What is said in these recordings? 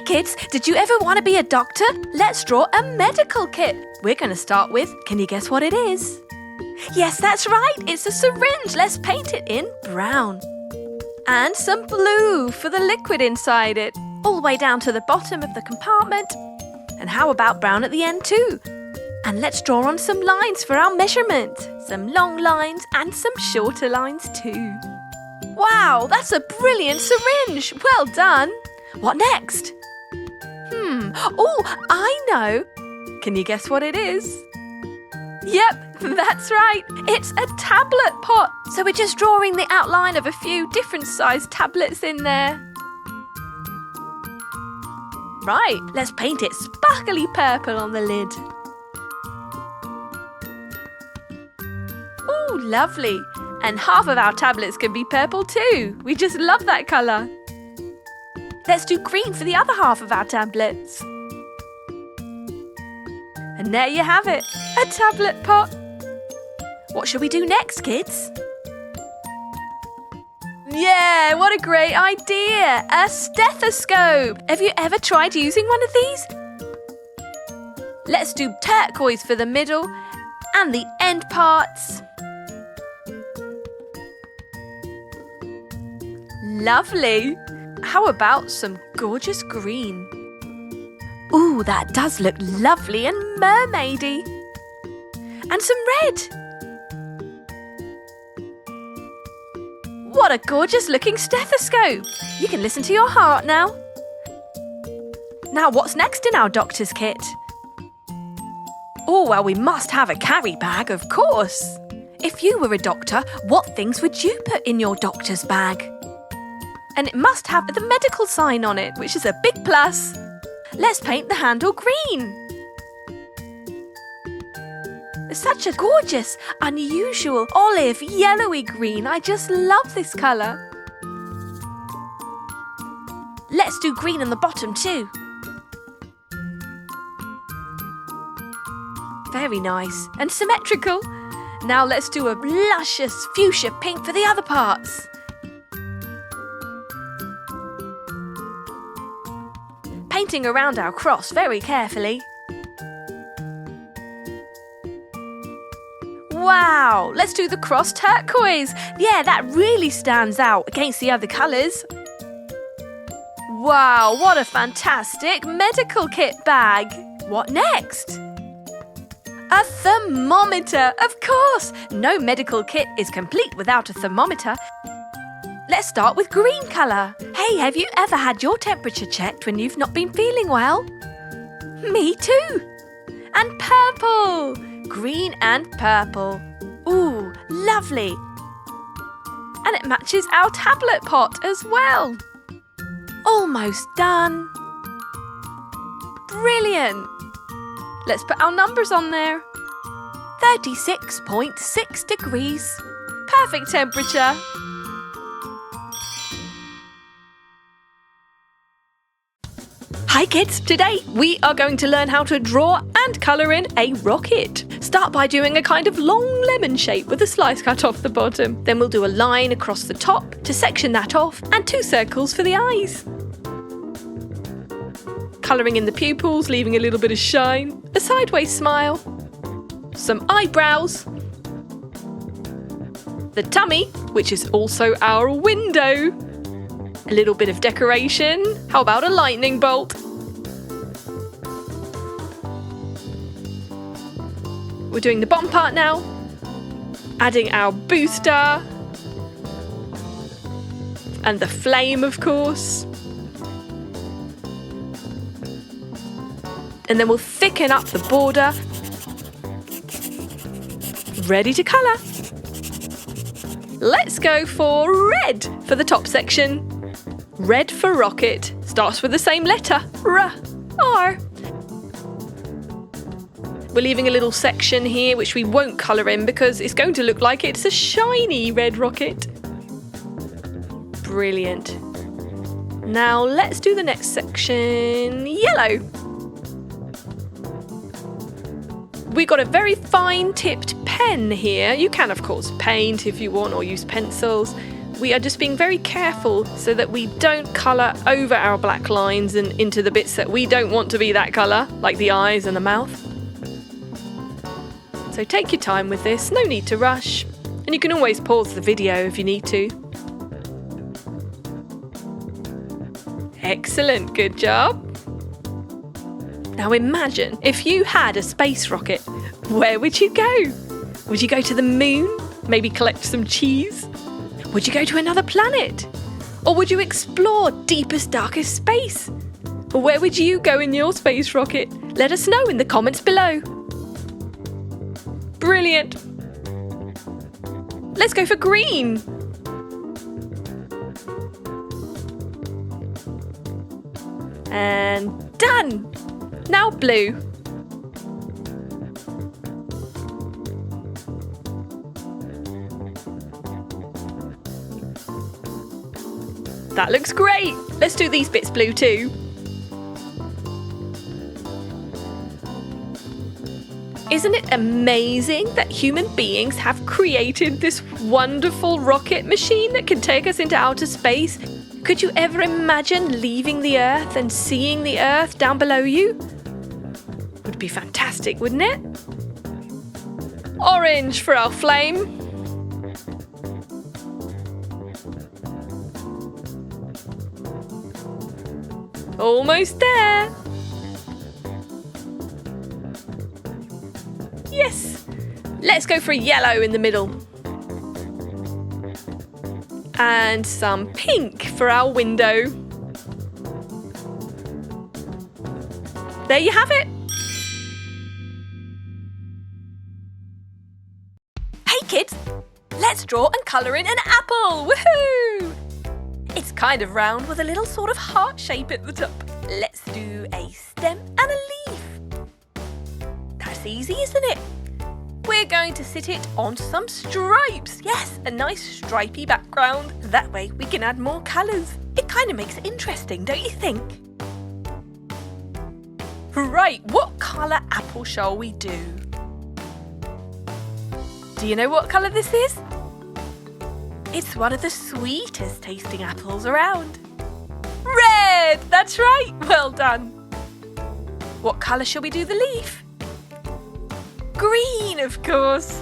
kids, did you ever want to be a doctor? Let's draw a medical kit. We're going to start with, can you guess what it is? Yes, that's right, it's a syringe. Let's paint it in brown. And some blue for the liquid inside it, all the way down to the bottom of the compartment. And how about brown at the end too? And let's draw on some lines for our measurement. Some long lines and some shorter lines too. Wow, that's a brilliant syringe. Well done. What next? Oh, I know. Can you guess what it is? Yep, that's right. It's a tablet pot. So we're just drawing the outline of a few different sized tablets in there. Right, let's paint it sparkly purple on the lid. Oh, lovely. And half of our tablets can be purple too. We just love that colour. Let's do green for the other half of our tablets. And there you have it, a tablet pot. What shall we do next, kids? Yeah, what a great idea! A stethoscope! Have you ever tried using one of these? Let's do turquoise for the middle and the end parts. Lovely! How about some gorgeous green? Ooh, that does look lovely and mermaidy. And some red. What a gorgeous looking stethoscope. You can listen to your heart now. Now what's next in our doctor's kit? Oh, well, we must have a carry bag, of course. If you were a doctor, what things would you put in your doctor's bag? And it must have the medical sign on it, which is a big plus. Let's paint the handle green. It's such a gorgeous, unusual, olive, yellowy green. I just love this colour. Let's do green on the bottom too. Very nice and symmetrical. Now let's do a luscious fuchsia pink for the other parts. Painting around our cross very carefully. Wow, let's do the cross turquoise. Yeah, that really stands out against the other colours. Wow, what a fantastic medical kit bag. What next? A thermometer, of course. No medical kit is complete without a thermometer. Let's start with green colour. Hey, have you ever had your temperature checked when you've not been feeling well? Me too. And purple. Green and purple. Ooh, lovely. And it matches our tablet pot as well. Almost done. Brilliant. Let's put our numbers on there. 36.6 degrees. Perfect temperature. Hi kids, today we are going to learn how to draw and colour in a rocket. Start by doing a kind of long lemon shape with a slice cut off the bottom. Then we'll do a line across the top to section that off and 2 circles for the eyes. Colouring in the pupils, leaving a little bit of shine, a sideways smile, some eyebrows, the tummy, which is also our window, a little bit of decoration. How about a lightning bolt? We're doing the bottom part now, adding our booster and the flame, of course. And then we'll thicken up the border. Ready to colour. Let's go for red for the top section. Red for rocket. Starts with the same letter, R. R. We're leaving a little section here which we won't colour in because it's going to look like it's a shiny red rocket. Brilliant. Now let's do the next section, yellow. We've got a very fine tipped pen here. You can of course paint if you want or use pencils. we are just being very careful so that we don't colour over our black lines and into the bits that we don't want to be that colour, like the eyes and the mouth. So take your time with this, no need to rush, and you can always pause the video if you need to. Excellent, good job. Now imagine if you had a space rocket, where would you go? Would you go to the moon? Maybe collect some cheese? Would you go to another planet? Or would you explore deepest, darkest space? Or where would you go in your space rocket? Let us know in the comments below. Brilliant! Let's go for green! And done! Now blue. That looks great! Let's do these bits blue too. Isn't it amazing that human beings have created this wonderful rocket machine that can take us into outer space? Could you ever imagine leaving the Earth and seeing the Earth down below you? Would be fantastic, wouldn't it? Orange for our flame. Almost there. Yes. Let's go for a yellow in the middle. And some pink for our window. There you have it. Hey kids, let's draw and colour in an apple. Woohoo! It's kind of round with a little sort of heart shape at the top. Let's do a stem and a leaf. That's easy, isn't it? We're going to sit it on some stripes. Yes, a nice stripy background. That way we can add more colours. It kind of makes it interesting, don't you think? Right, what colour apple shall we do? Do you know what colour this is? It's one of the sweetest tasting apples around. Red! That's right! Well done. What colour shall we do the leaf? Green, of course.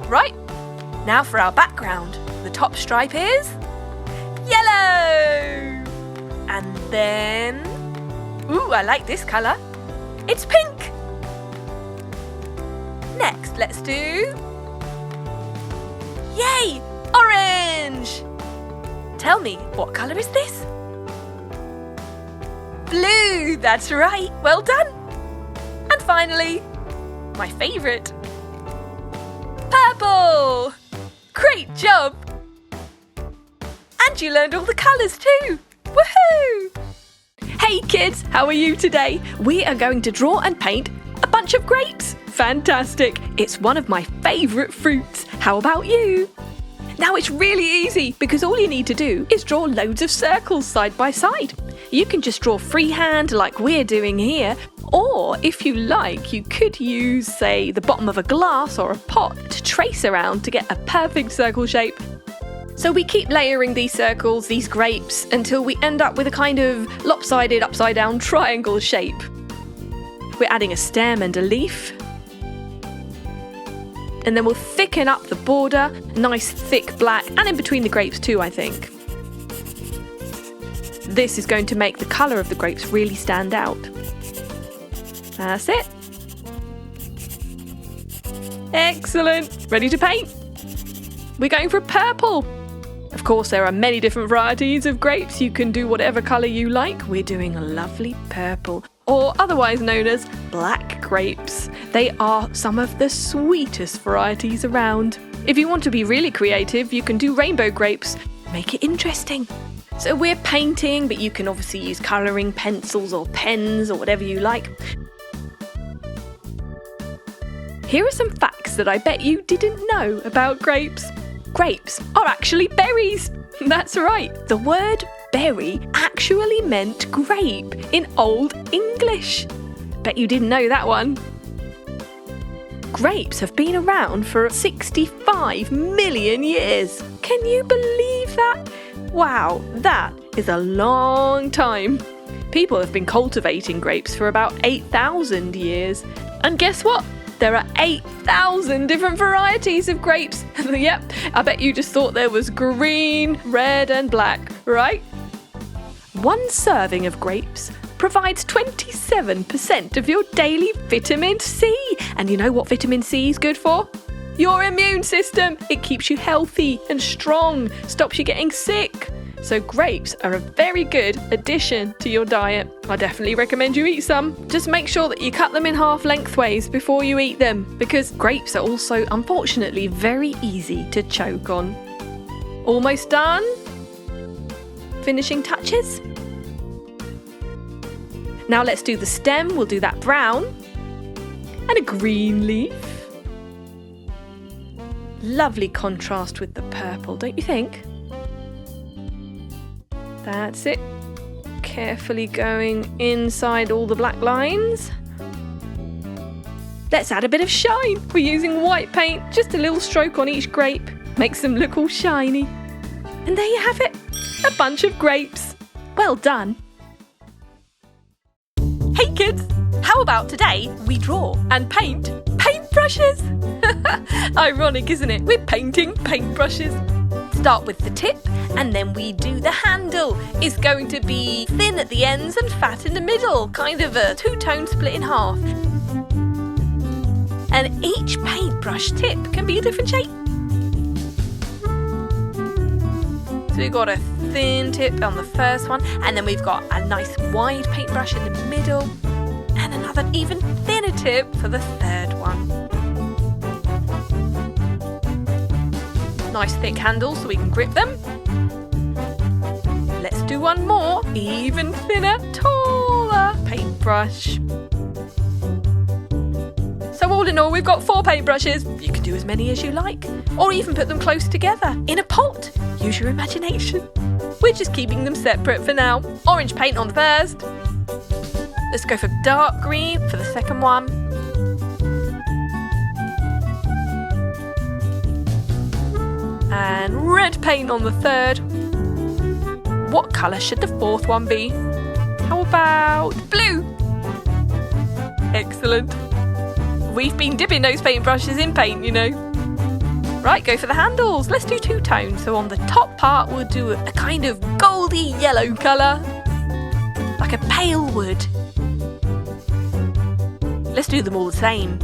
Right, now for our background. The top stripe is yellow. And then, ooh, I like this colour. It's pink. Next, let's do, yay, orange. Tell me, what colour is this? Blue, that's right, well done. And finally, my favourite, purple. Great job. And you learned all the colours too. Woohoo! Hey kids, how are you today? We are going to draw and paint a bunch of grapes. Fantastic. It's one of my favourite fruits. How about you? Now it's really easy because all you need to do is draw loads of circles side by side. You can just draw freehand like we're doing here, or if you like, you could use, say, the bottom of a glass or a pot to trace around to get a perfect circle shape. So we keep layering these circles, these grapes, until we end up with a kind of lopsided, upside down triangle shape. We're adding a stem and a leaf. And then we'll thicken up the border, nice thick black, and in between the grapes too, I think. This is going to make the colour of the grapes really stand out. That's it. Excellent. Ready to paint? We're going for purple. Of course, there are many different varieties of grapes. You can do whatever colour you like. We're doing a lovely purple, or otherwise known as black grapes. They are some of the sweetest varieties around. If you want to be really creative, you can do rainbow grapes. Make it interesting. So we're painting, but you can obviously use colouring pencils or pens or whatever you like. Here are some facts that I bet you didn't know about grapes. Grapes are actually berries. That's right. The word berry actually meant grape in Old English. Bet you didn't know that one. Grapes have been around for 65 million years. Can you believe that? Wow, that is a long time. People have been cultivating grapes for about 8,000 years. And guess what? There are 8,000 different varieties of grapes. Yep, I bet you just thought there was green, red and black, right? One serving of grapes provides 27% of your daily vitamin C. And you know what vitamin C is good for? Your immune system. It keeps you healthy and strong, stops you getting sick. So grapes are a very good addition to your diet. I definitely recommend you eat some. Just make sure that you cut them in half lengthways before you eat them, because grapes are also, unfortunately, very easy to choke on. Almost done? Finishing touches? Now let's do the stem. We'll do that brown. And a green leaf. Lovely contrast with the purple, don't you think? That's it. Carefully going inside all the black lines. Let's add a bit of shine. We're using white paint, just a little stroke on each grape. Makes them look all shiny. And there you have it, a bunch of grapes. Well done. Hey kids, how about today we draw and paint paintbrushes? Ironic, isn't it? We're painting paintbrushes. Start with the tip and then we do the handle. It's going to be thin at the ends and fat in the middle, kind of a two-tone split in half. And each paintbrush tip can be a different shape. So we've got a thin tip on the first one, and then we've got a nice wide paintbrush in the middle, and another even thinner tip for the third one. Nice thick handles so we can grip them. Let's do one more, even thinner, taller paintbrush. So all in all, we've got 4 paintbrushes. You can do as many as you like, or even put them close together in a pot. Use your imagination. We're just keeping them separate for now. Orange paint on the first. Let's go for dark green for the second one. And red paint on the third. What colour should the fourth one be? How about blue? Excellent. We've been dipping those paintbrushes in paint, you know. Right, go for the handles. Let's do 2 tones. So on the top part, we'll do a kind of goldy yellow colour, like a pale wood. Let's do them all the same.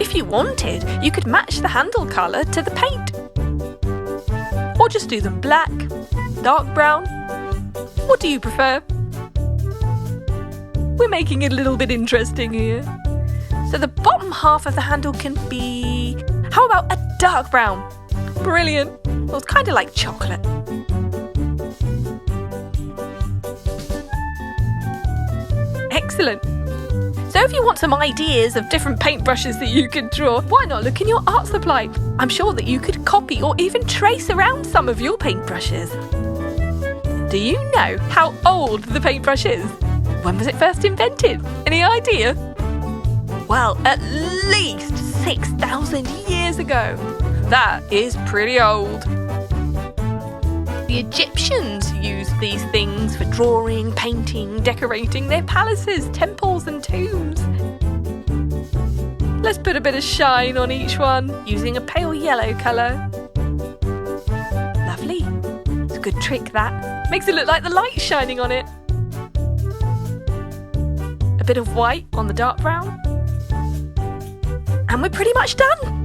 If you wanted, you could match the handle colour to the paint. Or just do them black, dark brown. What do you prefer? We're making it a little bit interesting here. So the bottom half of the handle can be, how about a dark brown? Brilliant. Well, it's kind of like chocolate. Excellent. So if you want some ideas of different paintbrushes that you could draw, why not look in your art supply? I'm sure that you could copy or even trace around some of your paintbrushes. Do you know how old the paintbrush is? When was it first invented? Any idea? Well, at least 6,000 years ago. That is pretty old. The Egyptians used these things for drawing, painting, decorating their palaces, temples and tombs. Let's put a bit of shine on each one using a pale yellow colour. Lovely. It's a good trick, that. Makes it look like the light shining on it. A bit of white on the dark brown. And we're pretty much done.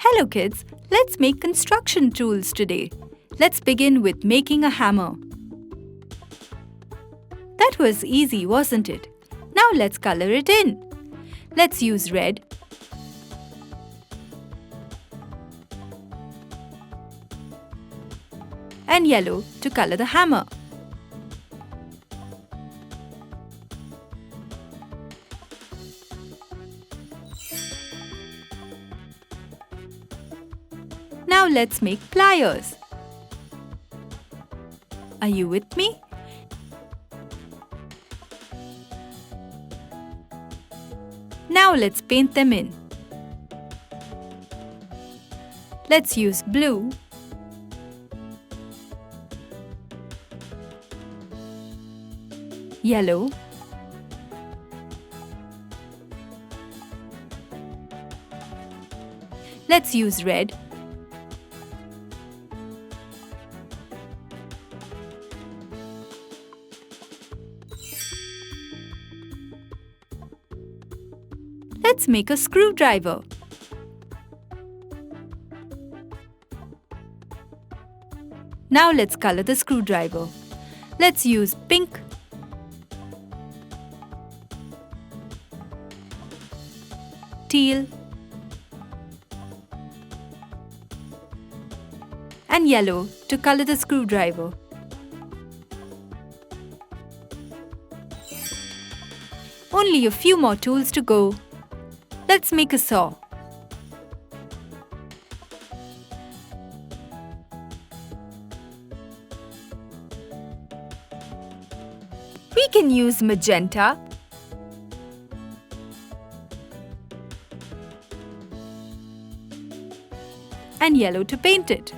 Hello kids, let's make construction tools today. Let's begin with making a hammer. That was easy, wasn't it? Now let's color it in. Let's use red, and yellow to color the hammer. Now let's make pliers. Are you with me? Now let's paint them in. Let's use blue, yellow, let's use red, let's make a screwdriver. Now let's color the screwdriver. Let's use pink, teal, and yellow to color the screwdriver. Only a few more tools to go. Let's make a saw. We can use magenta, and yellow to paint it.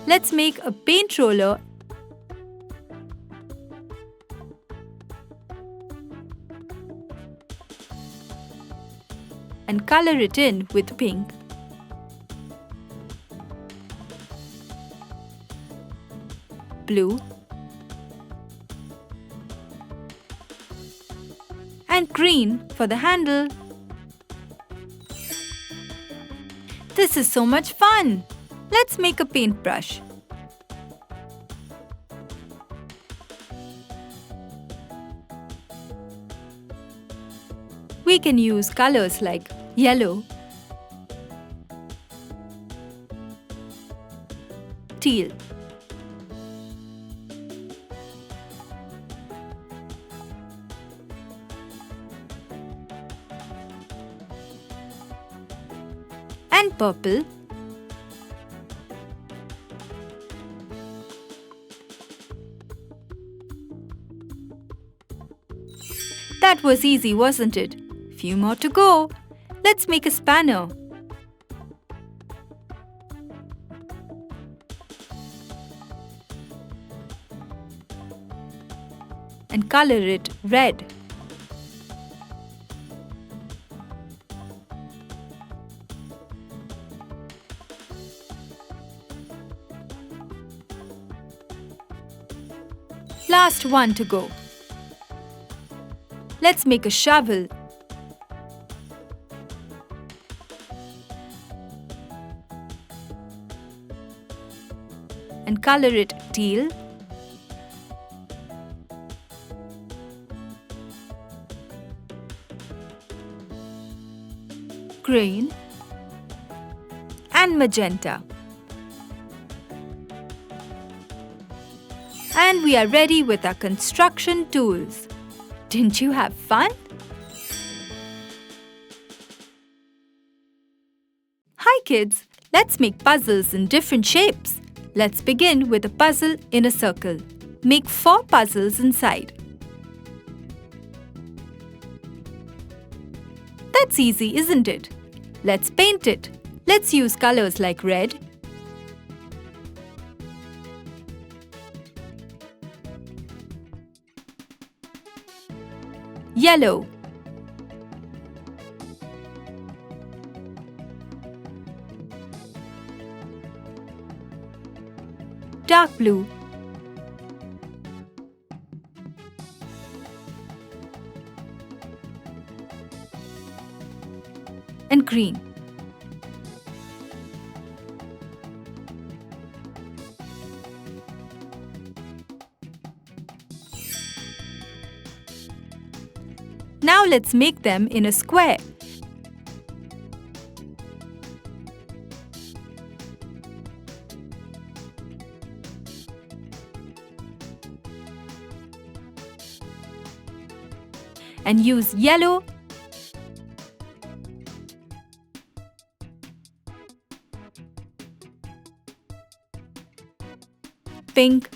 Let's make a paint roller and color it in with pink, blue, and green for the handle. This is so much fun! Let's make a paintbrush. We can use colors like yellow, teal, and purple, That was easy, wasn't it? Few more to go. Let's make a spanner. And color it red. Last one to go. Let's make a shovel. And color it teal. Green. And magenta. And we are ready with our construction tools. Didn't you have fun? Hi kids! Let's make puzzles in different shapes. Let's begin with a puzzle in a circle. Make 4 puzzles inside. That's easy, isn't it? Let's paint it. Let's use colors like red, yellow, dark blue, and green. Now let's make them in a square. And use yellow, pink,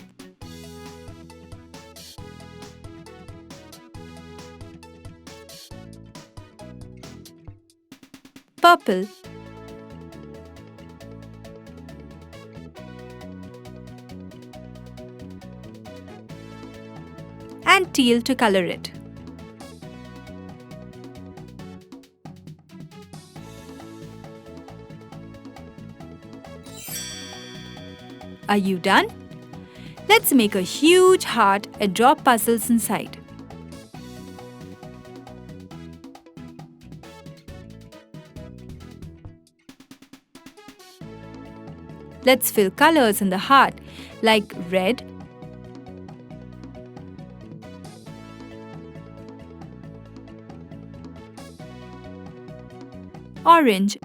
purple, and teal to color it. Are you done? Let's make a huge heart and draw puzzles inside. Let's fill colors in the heart like red, orange,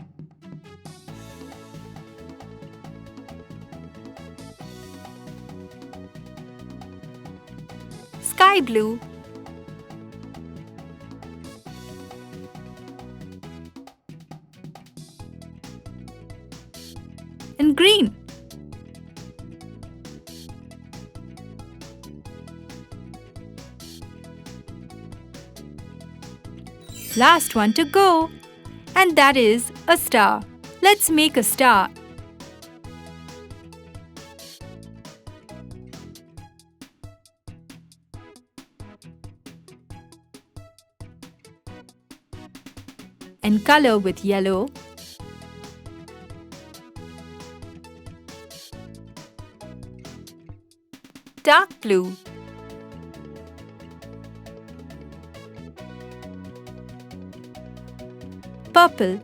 sky blue, and green. Last one to go, and that is a star. Let's make a star. And color with yellow, dark blue, purple,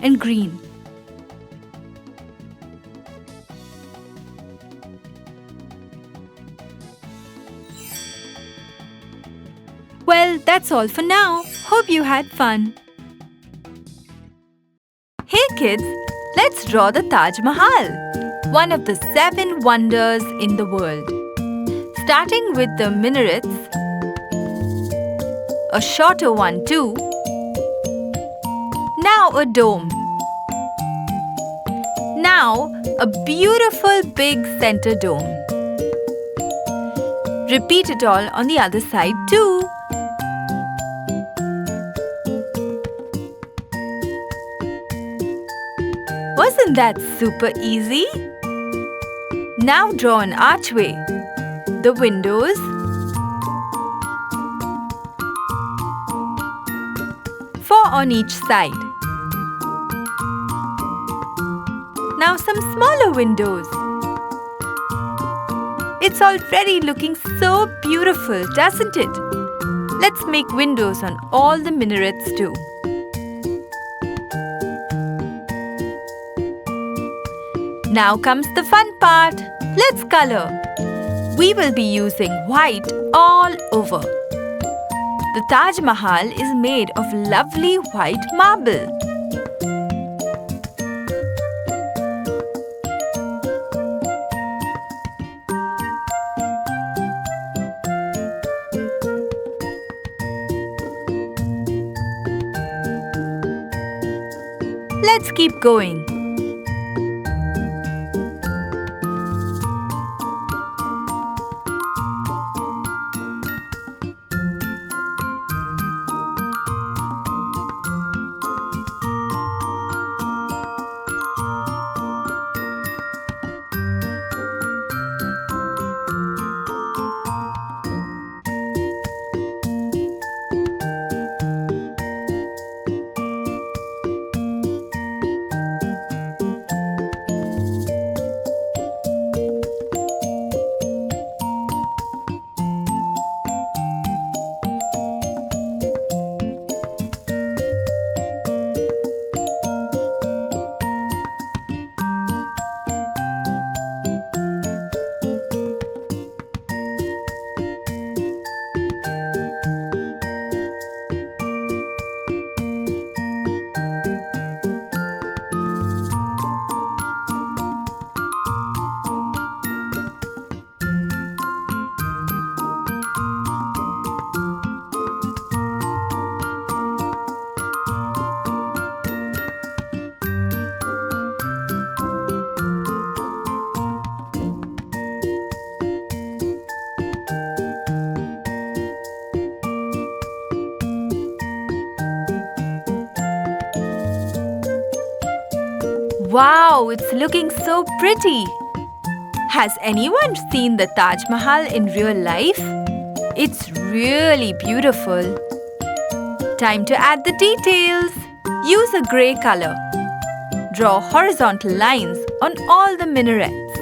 and green. Well, that's all for now. Hope you had fun. Hey kids, let's draw the Taj Mahal, one of the 7 wonders in the world. Starting with the minarets, a shorter one too. Now a dome. Now a beautiful big center dome. Repeat it all on the other side too. Wasn't that super easy? Now draw an archway, the windows, four on each side. Now some smaller windows. It's already looking so beautiful, doesn't it? Let's make windows on all the minarets too. Now comes the fun part. Let's color. We will be using white all over. The Taj Mahal is made of lovely white marble. Let's keep going. Wow, it's looking so pretty. Has anyone seen the Taj Mahal in real life? It's really beautiful. Time to add the details. Use a grey color. Draw horizontal lines on all the minarets.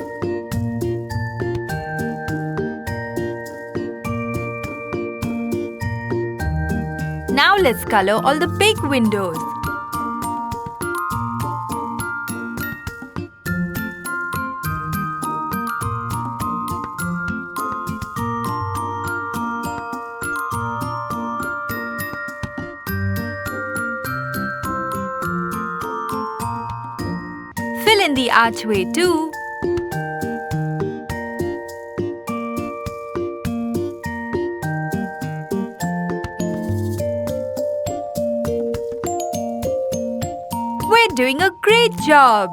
Now let's color all the big windows. Fill in the archway too. We're doing a great job!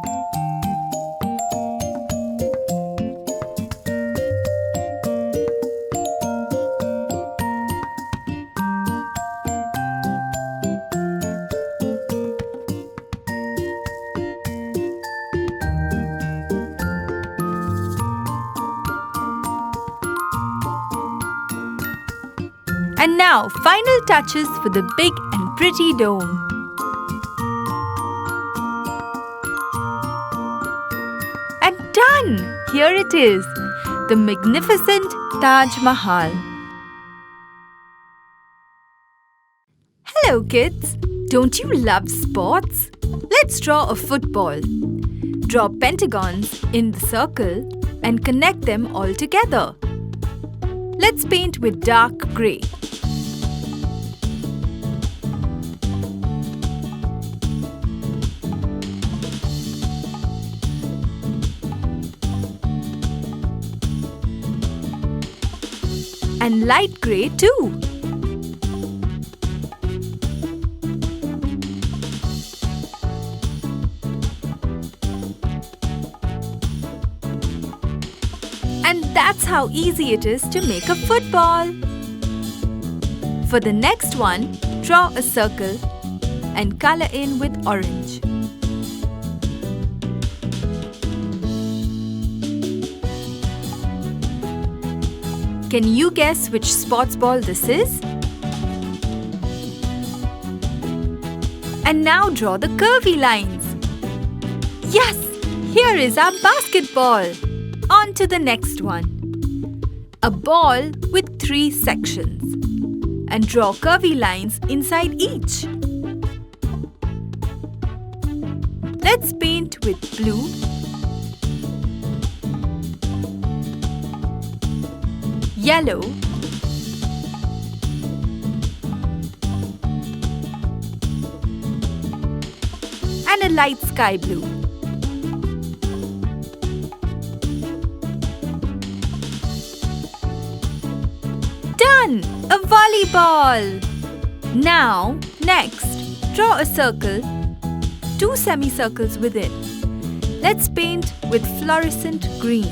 And now, final touches for the big and pretty dome. And done! Here it is, the magnificent Taj Mahal. Hello kids! Don't you love sports? Let's draw a football. Draw pentagons in the circle and connect them all together. Let's paint with dark grey. And light grey too. And that's how easy it is to make a football. For the next one, draw a circle and color in with orange. Can you guess which sports ball this is? And now draw the curvy lines. Yes! Here is our basketball. On to the next one. A ball with 3 sections. And draw curvy lines inside each. Let's paint with blue, yellow, and a light sky blue. Done! A volleyball! Now, next, draw a circle, 2 semicircles within. Let's paint with fluorescent green.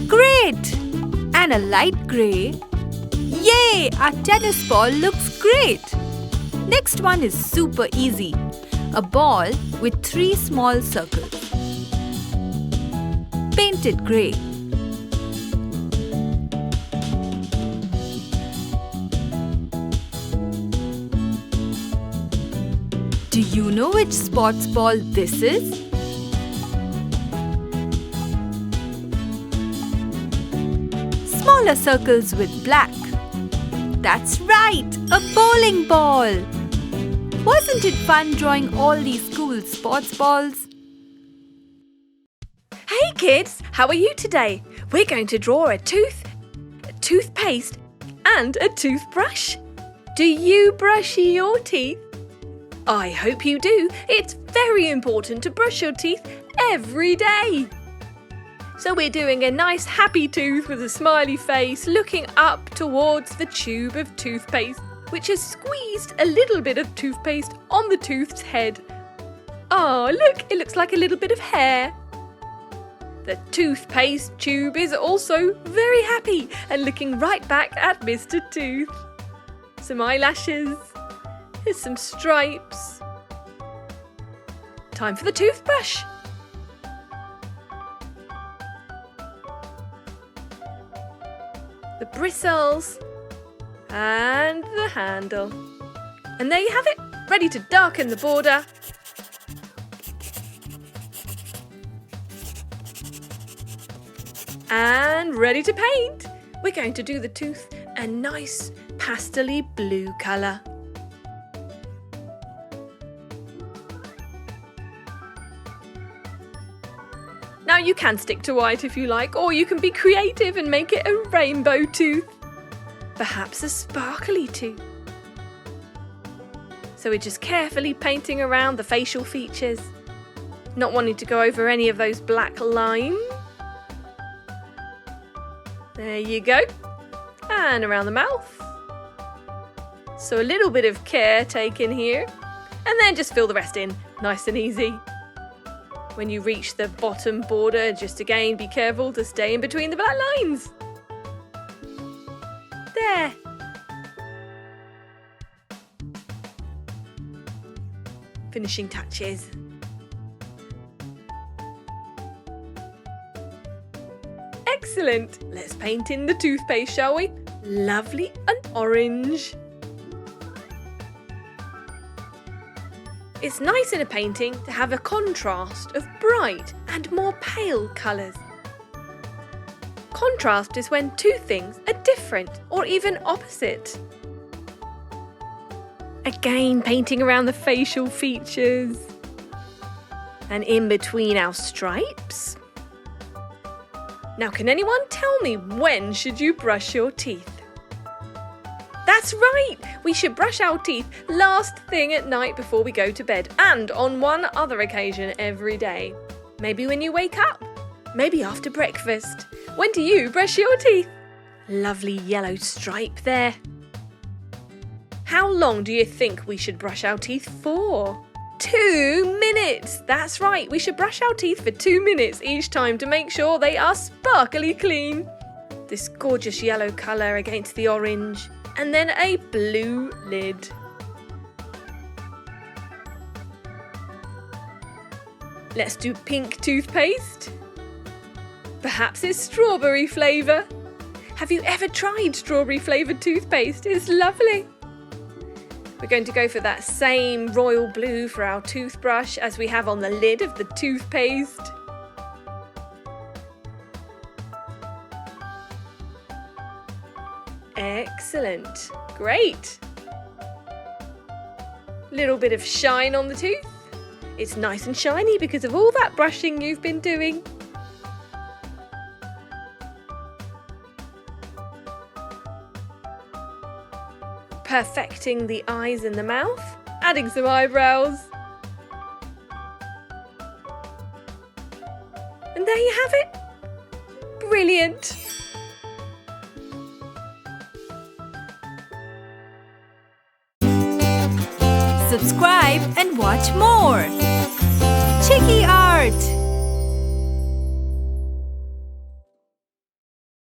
Great! And a light grey. Yay! Our tennis ball looks great! Next one is super easy. A ball with 3 small circles. Paint it grey. Do you know which sports ball this is? Smaller circles with black. That's right, a bowling ball. Wasn't it fun drawing all these cool sports balls? Hey kids, how are you today? We're going to draw a toothpaste and a toothbrush. Do you brush your teeth? I hope you do. It's very important to brush your teeth every day. So we're doing a nice happy tooth with a smiley face looking up towards the tube of toothpaste, which has squeezed a little bit of toothpaste on the tooth's head. Oh, look, it looks like a little bit of hair. The toothpaste tube is also very happy and looking right back at Mr. Tooth. Some eyelashes. Here's some stripes. Time for the toothbrush. The bristles. And the handle. And there you have it, ready to darken the border. And ready to paint. We're going to do the tooth a nice pastel-y blue colour. Now you can stick to white if you like, or you can be creative and make it a rainbow tooth. Perhaps a sparkly tooth. So we're just carefully painting around the facial features, not wanting to go over any of those black lines. There you go. And around the mouth. So a little bit of care taken here. And then just fill the rest in, nice and easy. When you reach the bottom border, just again be careful to stay in between the black lines. There. Finishing touches. Excellent! Let's paint in the toothpaste, shall we? Lovely and orange. It's nice in a painting to have a contrast of bright and more pale colours. Contrast is when two things are different or even opposite. Again, painting around the facial features. And in between our stripes. Now, can anyone tell me when should you brush your teeth? That's right! We should brush our teeth last thing at night before we go to bed, and on one other occasion every day. Maybe when you wake up. Maybe after breakfast. When do you brush your teeth? Lovely yellow stripe there. How long do you think we should brush our teeth for? 2 minutes! That's right, we should brush our teeth for 2 minutes each time to make sure they are sparkly clean. This gorgeous yellow colour against the orange, and then a blue lid. Let's do pink toothpaste. Perhaps it's strawberry flavour. Have you ever tried strawberry flavoured toothpaste? It's lovely. We're going to go for that same royal blue for our toothbrush as we have on the lid of the toothpaste. Excellent. Great. Little bit of shine on the tooth. It's nice and shiny because of all that brushing you've been doing. Perfecting the eyes and the mouth, adding some eyebrows. And there you have it. Brilliant. Subscribe and watch more.